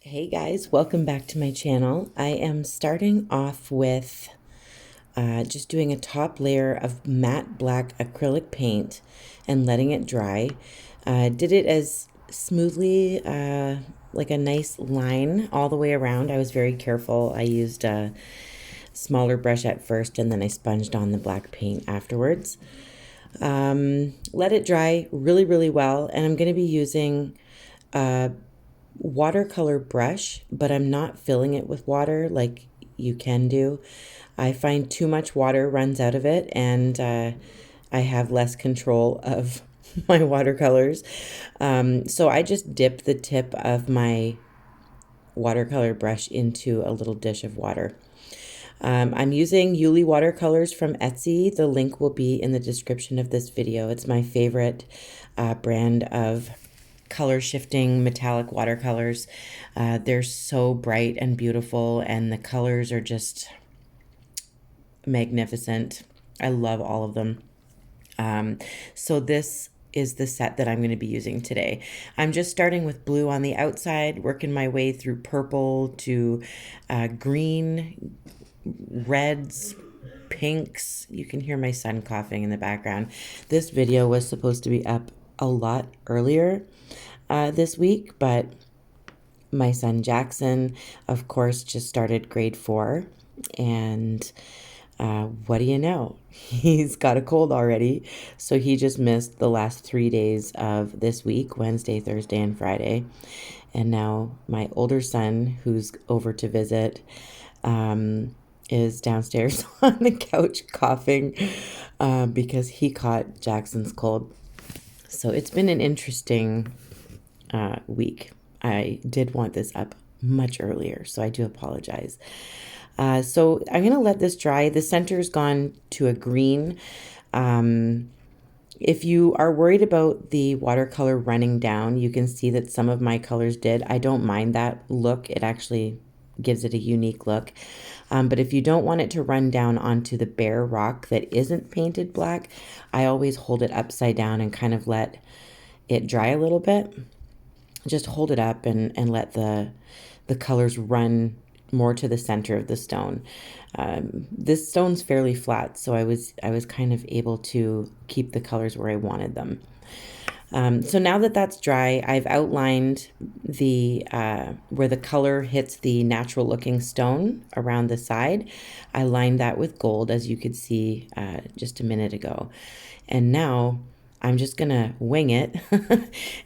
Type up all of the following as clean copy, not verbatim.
Hey guys, welcome back to my channel. I am starting off with just doing a top layer of matte black acrylic paint and letting it dry. Did it as smoothly, like a nice line all the way around. I was very careful. I used a smaller brush at first and then I sponged on the black paint afterwards. Let it dry really, really well, and I'm going to be using watercolor brush, but I'm not filling it with water like you can do. I find too much water runs out of it, and I have less control of my watercolors. So I just dip the tip of my watercolor brush into a little dish of water. I'm using Iuilewatercolours from Etsy. The link will be in the description of this video. It's my favorite brand of color shifting metallic watercolors. They're so bright and beautiful, and the colors are just magnificent. I love all of them. So this is the set that I'm going to be using today. I'm just starting with blue on the outside, working my way through purple to green, reds, pinks. You can hear my son coughing in the background. This video was supposed to be up a lot earlier this week, but my son Jackson, of course, just started grade 4, and what do you know? He's got a cold already, so he just missed the last 3 days of this week, Wednesday, Thursday, and Friday. And now my older son, who's over to visit, is downstairs on the couch coughing because he caught Jackson's cold. So it's been an interesting week. I did want this up much earlier, so I do apologize. So I'm going to let this dry. The center's gone to a green. If you are worried about the watercolor running down, you can see that some of my colors did. I don't mind that look. It actually gives it a unique look. But if you don't want it to run down onto the bare rock that isn't painted black, I always hold it upside down and kind of let it dry a little bit. Just hold it up and let the colors run more to the center of the stone. This stone's fairly flat, so I was kind of able to keep the colors where I wanted them. So now that that's dry, I've outlined the where the color hits the natural looking stone around the side. I lined that with gold, as you could see just a minute ago. And now I'm just gonna wing it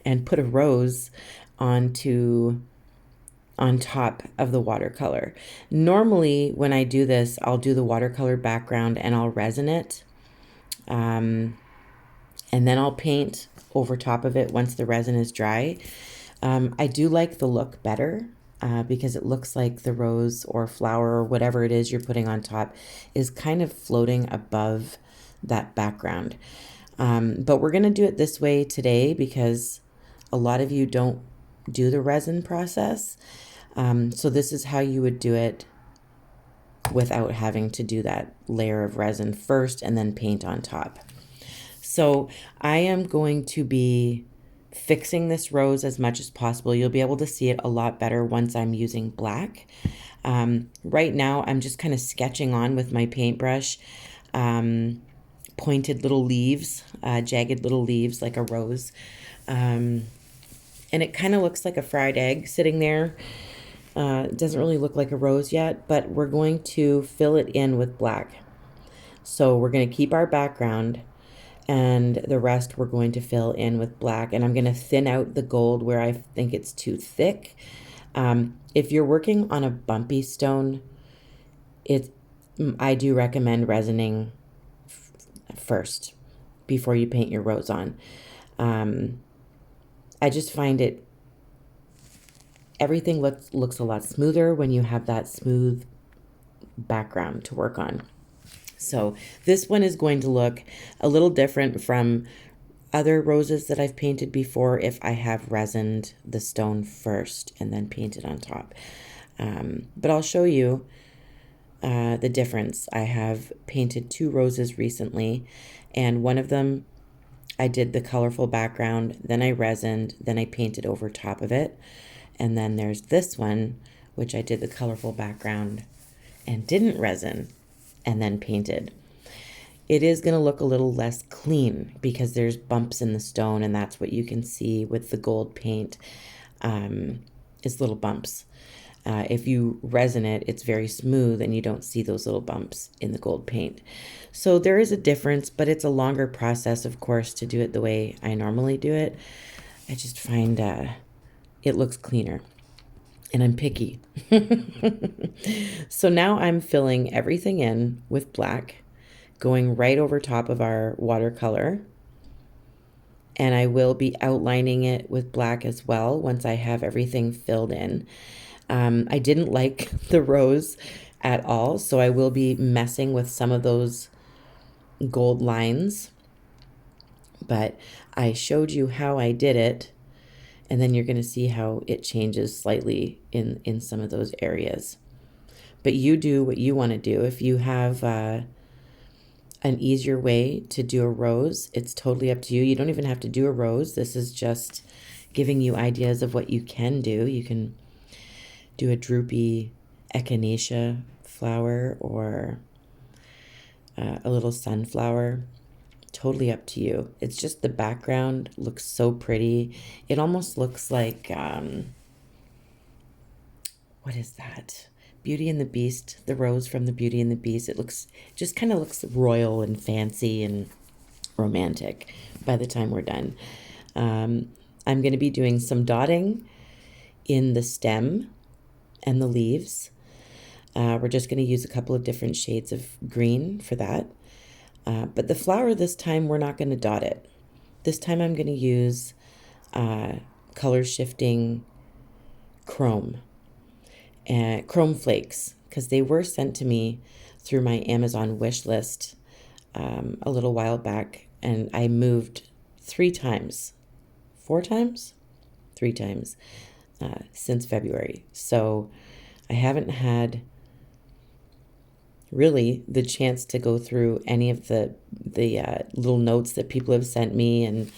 and put a rose on top of the watercolor. Normally when I do this, I'll do the watercolor background and I'll resin it. And then I'll paint over top of it once the resin is dry. I do like the look better because it looks like the rose or flower or whatever it is you're putting on top is kind of floating above that background. But we're going to do it this way today because a lot of you don't do the resin process. So this is how you would do it without having to do that layer of resin first and then paint on top. So I am going to be fixing this rose as much as possible. You'll be able to see it a lot better once I'm using black. Right now I'm just kind of sketching on with my paintbrush, pointed little leaves, jagged little leaves like a rose. And it kind of looks like a fried egg sitting there. It doesn't really look like a rose yet, but we're going to fill it in with black. So we're going to keep our background and the rest we're going to fill in with black. And I'm going to thin out the gold where I think it's too thick. If you're working on a bumpy stone, I do recommend resining first before you paint your rose on. I just find everything looks a lot smoother when you have that smooth background to work on. So this one is going to look a little different from other roses that I've painted before if I have resined the stone first and then painted on top. But I'll show you the difference. I have painted 2 roses recently, and one of them I did the colorful background, then I resined, then I painted over top of it. And then there's this one, which I did the colorful background and didn't resin and then painted. It is going to look a little less clean because there's bumps in the stone, and that's what you can see with the gold paint, is little bumps. If you resin it, it's very smooth and you don't see those little bumps in the gold paint. So there is a difference, but it's a longer process, of course, to do it the way I normally do it. I just find it looks cleaner, and I'm picky. So now I'm filling everything in with black, going right over top of our watercolor. And I will be outlining it with black as well once I have everything filled in. I didn't like the rose at all, so I will be messing with some of those gold lines. But I showed you how I did it, and then you're going to see how it changes slightly in some of those areas. But you do what you want to do. If you have an easier way to do a rose, it's totally up to you. You don't even have to do a rose. This is just giving you ideas of what you can do. You can do a droopy echinacea flower or a little sunflower. Totally up to you. It's just the background looks so pretty. It almost looks like, what is that? Beauty and the Beast, the rose from the Beauty and the Beast. It looks, just kind of looks royal and fancy and romantic by the time we're done. I'm going to be doing some dotting in the stem and the leaves. We're just going to use a couple of different shades of green for that. But the flower this time, we're not going to dot it. This time I'm going to use color shifting chrome and chrome flakes, because they were sent to me through my Amazon wish list a little while back, and I moved 3 times, 4 times, 3 times since February. So I haven't had really the chance to go through any of the little notes that people have sent me, and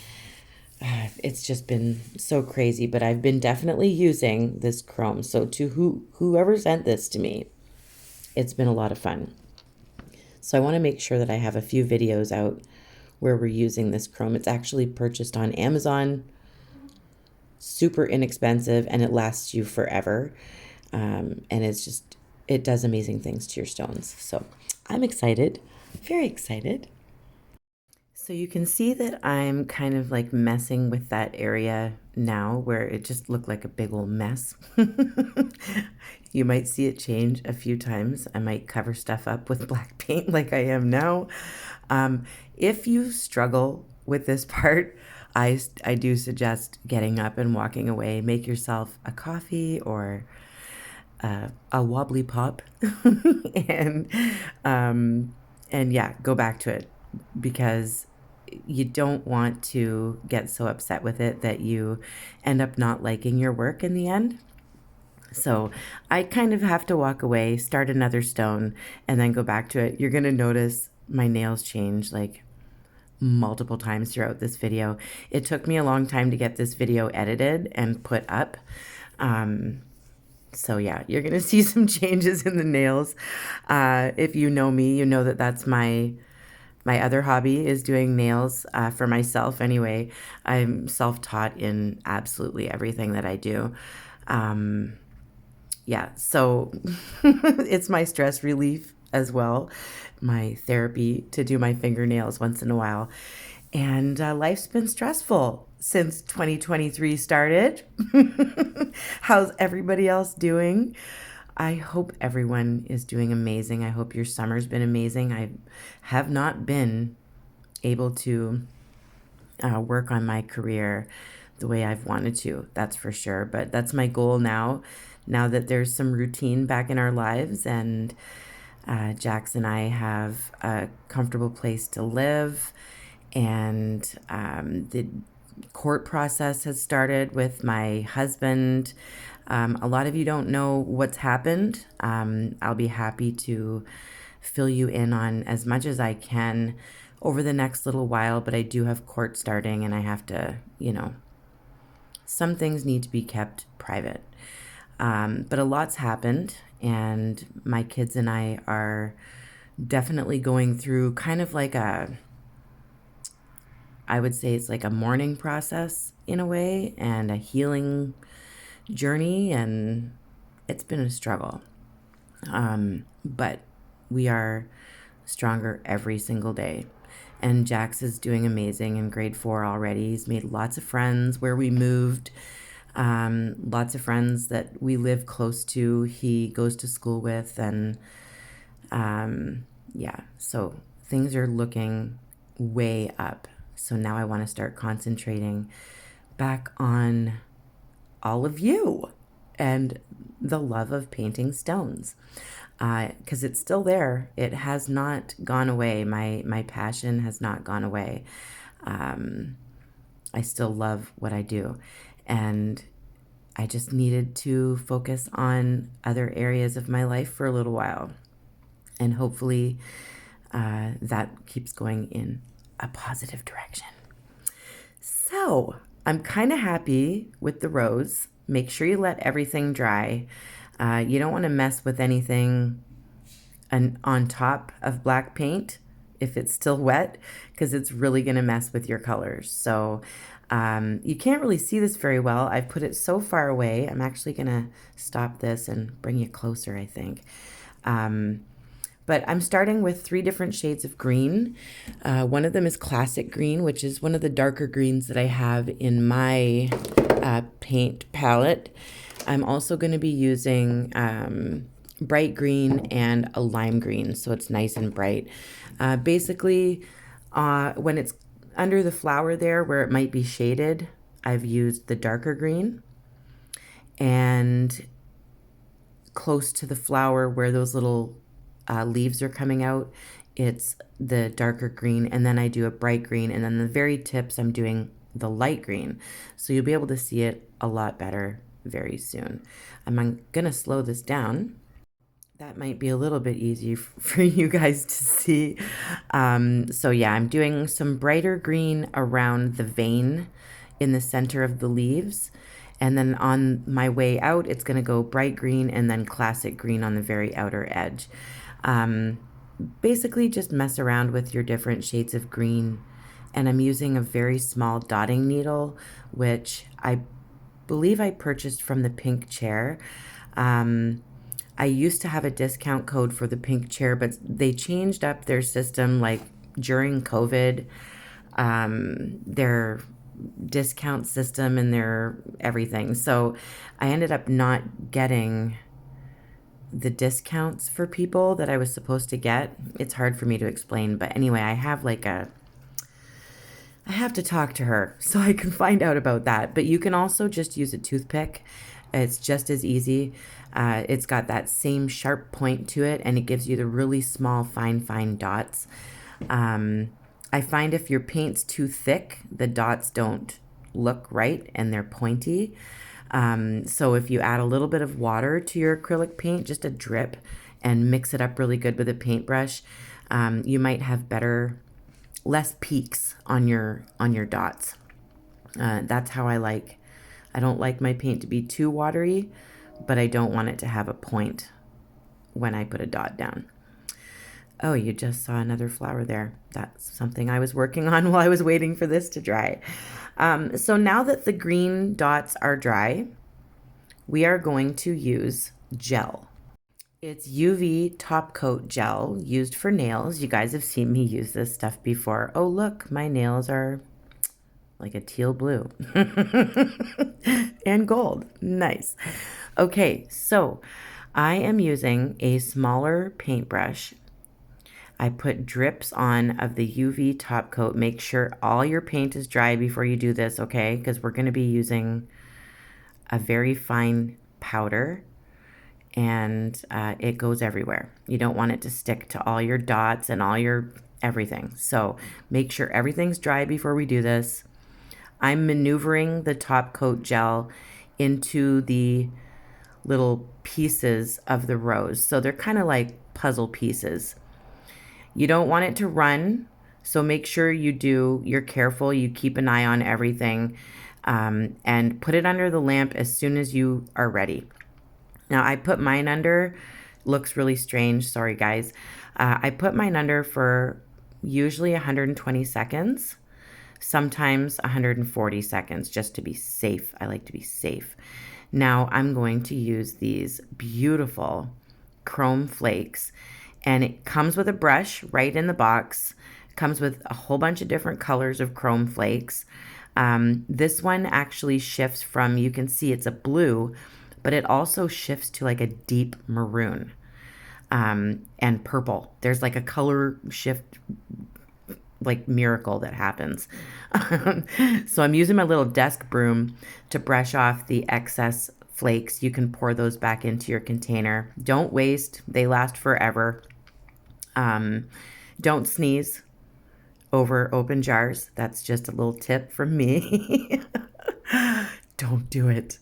it's just been so crazy. But I've been definitely using this chrome. So to whoever sent this to me, it's been a lot of fun. So I want to make sure that I have a few videos out where we're using this chrome. It's actually purchased on Amazon, super inexpensive, and it lasts you forever. And it's just, it does amazing things to your stones. So I'm excited, very excited. So you can see that I'm kind of like messing with that area now where it just looked like a big old mess. You might see it change a few times. I might cover stuff up with black paint like I am now. If you struggle with this part, I do suggest getting up and walking away. Make yourself a coffee or a wobbly pop and yeah, go back to it, because you don't want to get so upset with it that you end up not liking your work in the end. So I kind of have to walk away, start another stone, and then go back to it. You're going to notice my nails change like multiple times throughout this video. It took me a long time to get this video edited and put up. So yeah, you're going to see some changes in the nails. If you know me, you know that that's my other hobby is doing nails for myself anyway. I'm self-taught in absolutely everything that I do. Yeah, so it's my stress relief as well, my therapy to do my fingernails once in a while. And life's been stressful since 2023 started. How's everybody else doing? I hope everyone is doing amazing. I hope your summer's been amazing. I have not been able to work on my career the way I've wanted to, that's for sure. But that's my goal now that there's some routine back in our lives, and Jax and I have a comfortable place to live, and the court process has started with my husband. A lot of you don't know what's happened. I'll be happy to fill you in on as much as I can over the next little while, but I do have court starting, and I have to, some things need to be kept private. But a lot's happened, and my kids and I are definitely going through kind of like I would say it's like a mourning process in a way and a healing journey, and it's been a struggle. But we are stronger every single day. And Jax is doing amazing in grade 4 already. He's made lots of friends where we moved, lots of friends that we live close to, he goes to school with, and yeah, so things are looking way up. So now I want to start concentrating back on all of you and the love of painting stones, because it's still there. It has not gone away. My passion has not gone away. I still love what I do, and I just needed to focus on other areas of my life for a little while, and hopefully that keeps going in a positive direction. So I'm kind of happy with the rose. Make sure you let everything dry. You don't want to mess with anything on top of black paint if it's still wet, because it's really going to mess with your colors. So you can't really see this very well. I've put it so far away. I'm actually going to stop this and bring you closer, I think. But I'm starting with 3 different shades of green. One of them is classic green, which is one of the darker greens that I have in my paint palette. I'm also going to be using bright green and a lime green, so it's nice and bright. Basically, when it's under the flower there where it might be shaded, I've used the darker green, and close to the flower where those little leaves are coming out, it's the darker green, and then I do a bright green, and then the very tips I'm doing the light green. So you'll be able to see it a lot better very soon. I'm gonna slow this down. That might be a little bit easy for you guys to see. So yeah, I'm doing some brighter green around the vein in the center of the leaves. And then on my way out, it's going to go bright green and then classic green on the very outer edge. Basically just mess around with your different shades of green. And I'm using a very small dotting needle, which I believe I purchased from the pink chair. I used to have a discount code for the pink chair, but they changed up their system like during COVID. Their discount system and their everything. So I ended up not getting the discounts for people that I was supposed to get. It's hard for me to explain, but anyway, I have to talk to her so I can find out about that. But you can also just use a toothpick. It's just as easy. It's got that same sharp point to it, and it gives you the really small, fine dots. I find if your paint's too thick, the dots don't look right and they're pointy. So if you add a little bit of water to your acrylic paint, just a drip, and mix it up really good with a paintbrush, you might have less peaks on your dots. That's how I don't like my paint to be too watery, but I don't want it to have a point when I put a dot down. Oh, you just saw another flower there. That's something I was working on while I was waiting for this to dry. So now that the green dots are dry, we are going to use gel. It's UV top coat gel used for nails. You guys have seen me use this stuff before. Oh, look, my nails are like a teal blue and gold. Nice. Okay, so I am using a smaller paintbrush. I put drips on of the UV top coat. Make sure all your paint is dry before you do this, okay? Because we're going to be using a very fine powder, and it goes everywhere. You don't want it to stick to all your dots and all your everything. So make sure everything's dry before we do this. I'm maneuvering the top coat gel into the little pieces of the rose. So they're kind of like puzzle pieces. You don't want it to run, so make sure you're careful, you keep an eye on everything, and put it under the lamp as soon as you are ready. Now I put mine under, looks really strange, sorry guys. I put mine under for usually 120 seconds, sometimes 140 seconds, just to be safe. I like to be safe. Now I'm going to use these beautiful chrome flakes, and it comes with a brush right in the box. It comes with a whole bunch of different colors of chrome flakes. This one actually shifts from, you can see it's a blue, but it also shifts to like a deep maroon and purple. There's like a color shift, like miracle that happens. So I'm using my little desk broom to brush off the excess flakes. You can pour those back into your container. Don't waste, they last forever. Don't sneeze over open jars. That's just a little tip from me. Don't do it.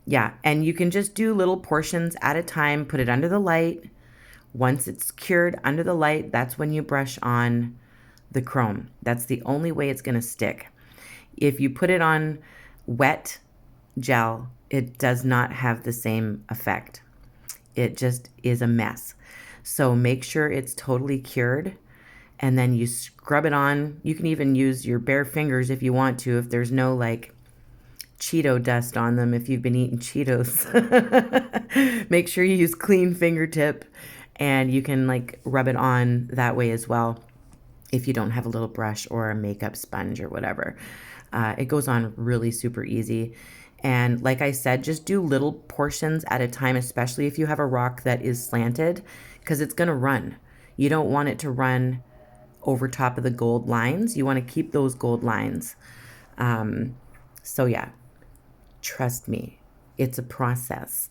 Yeah, and you can just do little portions at a time, put it under the light. Once it's cured under the light, that's when you brush on the chrome. That's the only way it's going to stick. If you put it on wet gel, it does not have the same effect. It just is a mess. So make sure it's totally cured, and then you scrub it on. You can even use your bare fingers if you want to, if there's no like Cheeto dust on them, if you've been eating Cheetos. Make sure you use clean fingertip, and you can like rub it on that way as well if you don't have a little brush or a makeup sponge or whatever. It goes on really super easy. And like I said, just do little portions at a time, especially if you have a rock that is slanted, because it's going to run. You don't want it to run over top of the gold lines. You want to keep those gold lines. So yeah, trust me, it's a process.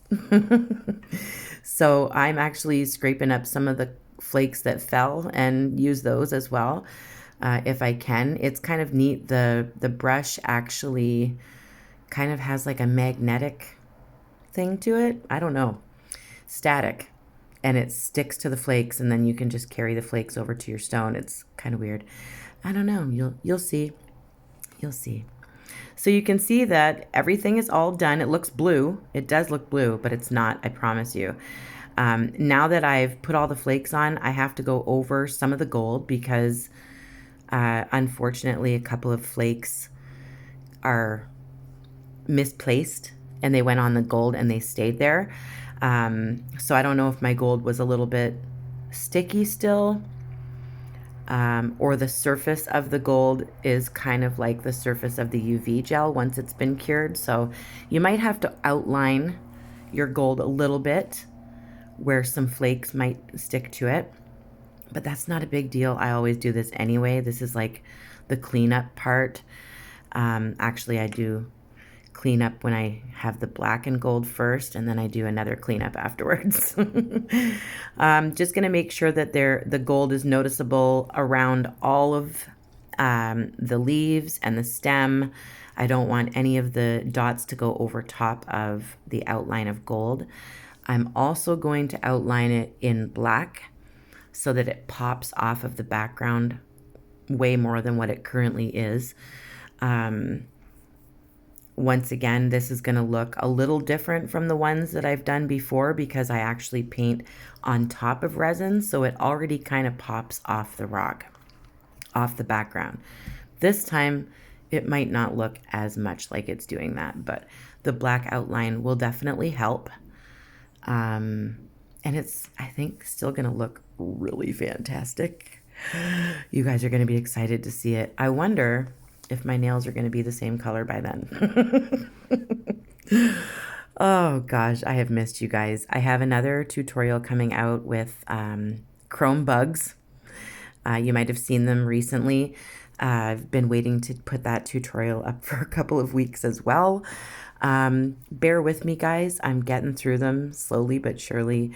So I'm actually scraping up some of the flakes that fell and use those as well, if I can. It's kind of neat. The brush actually kind of has like a magnetic thing to it. I don't know, static, and it sticks to the flakes, and then you can just carry the flakes over to your stone. It's kind of weird. I don't know. You'll see. You'll see. So you can see that everything is all done. It looks blue. It does look blue, but it's not, I promise you. Now that I've put all the flakes on, I have to go over some of the gold because unfortunately a couple of flakes are misplaced and they went on the gold and they stayed there. So I don't know if my gold was a little bit sticky still, or the surface of the gold is kind of like the surface of the UV gel once it's been cured. So you might have to outline your gold a little bit where some flakes might stick to it, but that's not a big deal. I always do this anyway. This is like the cleanup part. Actually, I do clean up when I have the black and gold first, and then I do another cleanup afterwards. Just going to make sure that the gold is noticeable around all of the leaves and the stem. I don't want any of the dots to go over top of the outline of gold. I'm also going to outline it in black so that it pops off of the background way more than what it currently is. Once again, this is going to look a little different from the ones that I've done before because I actually paint on top of resin, so it already kind of pops off the rock, off the background. This time, it might not look as much like it's doing that, but the black outline will definitely help. And it's, I think, still going to look really fantastic. You guys are going to be excited to see it. I wonder if my nails are going to be the same color by then. Oh gosh, I have missed you guys. I have another tutorial coming out with chrome bugs. You might have seen them recently. I've been waiting to put that tutorial up for a couple of weeks as well. Bear with me, guys. I'm getting through them slowly but surely.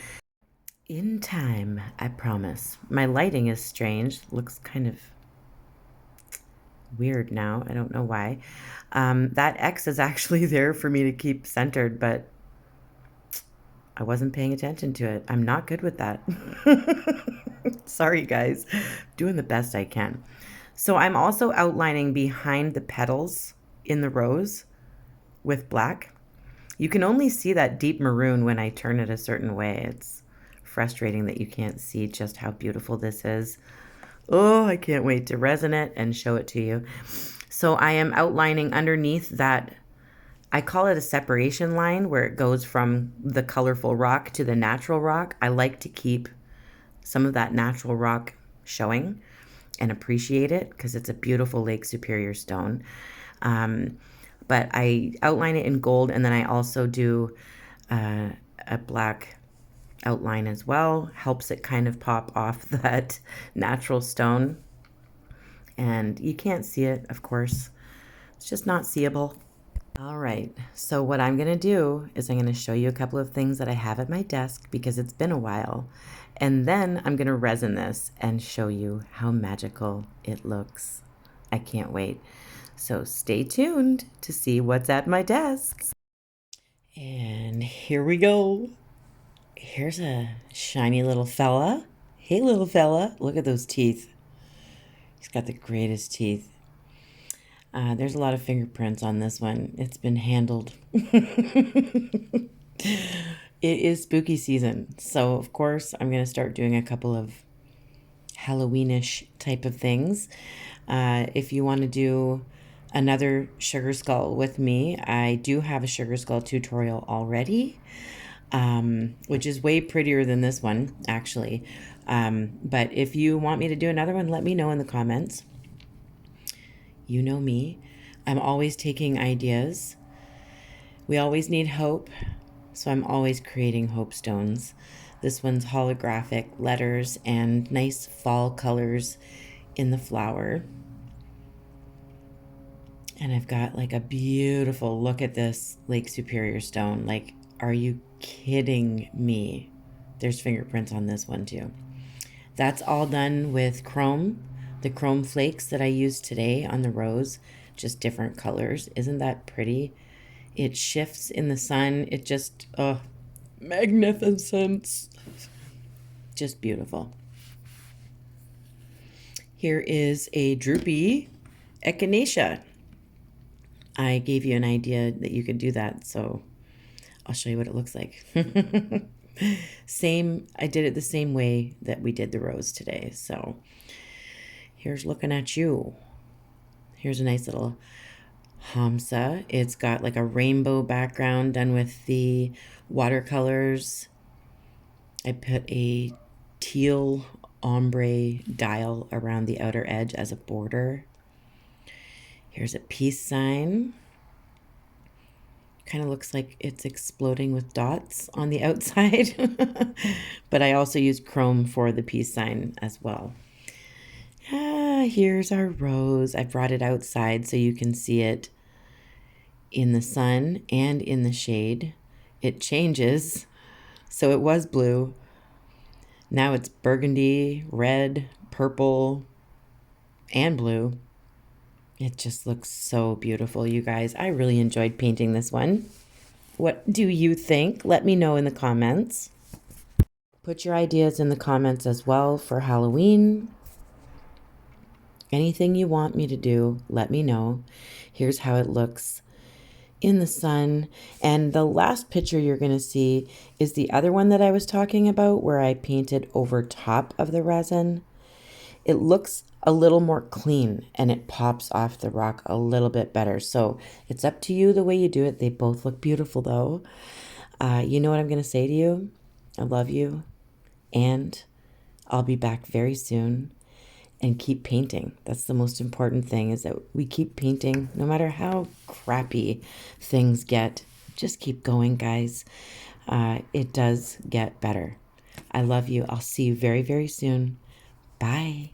In time, I promise. My lighting is strange. Looks kind of weird now. I don't know why. That X is actually there for me to keep centered, but I wasn't paying attention to it. I'm not good with that. Sorry, guys. Doing the best I can. So I'm also outlining behind the petals in the rose with black. You can only see that deep maroon when I turn it a certain way. It's frustrating that you can't see just how beautiful this is. Oh, I can't wait to resin it and show it to you. So I am outlining underneath that, I call it a separation line where it goes from the colorful rock to the natural rock. I like to keep some of that natural rock showing and appreciate it because it's a beautiful Lake Superior stone. But I outline it in gold, and then I also do a black outline as well. Helps it kind of pop off that natural stone. And you can't see it, of course. It's just not seeable. All right, so what I'm gonna do is I'm gonna show you a couple of things that I have at my desk because it's been a while. And then I'm gonna resin this and show you how magical it looks. I can't wait. So stay tuned to see what's at my desk. And here we go. Here's a shiny little fella. Hey, little fella, look at those teeth. He's got the greatest teeth. There's a lot of fingerprints on this one. It's been handled. It is spooky season, so of course I'm going to start doing a couple of Halloweenish type of things. If you want to do another sugar skull with me, I do have a sugar skull tutorial already, which is way prettier than this one, actually. But if you want me to do another one, let me know in the comments. You know me. I'm always taking ideas. We always need hope, so I'm always creating hope stones. This one's holographic letters and nice fall colors in the flower. And I've got like a beautiful, look at this Lake Superior stone. Like, are you kidding me? There's fingerprints on this one too. That's all done with chrome, the chrome flakes that I used today on the rose, just different colors. Isn't that pretty? It shifts in the sun. It just, oh, magnificence. Just beautiful. Here is a droopy echinacea. I gave you an idea that you could do that, so I'll show you what it looks like. Same, I did it the same way that we did the rose today. So here's looking at you. Here's a nice little Hamsa. It's got like a rainbow background done with the watercolors. I put a teal ombre dial around the outer edge as a border. Here's a peace sign. Kind of looks like it's exploding with dots on the outside. But I also used chrome for the peace sign as well. Here's our rose. I brought it outside so you can see it in the sun and in the shade. It changes. So it was blue. Now it's burgundy, red, purple, and blue. It just looks so beautiful, you guys. I really enjoyed painting this one. What do you think? Let me know in the comments. Put your ideas in the comments as well for Halloween. Anything you want me to do, let me know. Here's how it looks in the sun. And the last picture you're going to see is the other one that I was talking about where I painted over top of the resin. It looks a little more clean and it pops off the rock a little bit better. So it's up to you the way you do it. They both look beautiful though. You know what I'm going to say to you? I love you. And I'll be back very soon. And keep painting. That's the most important thing, is that we keep painting no matter how crappy things get. Just keep going, guys. It does get better. I love you. I'll see you very, very soon. Bye.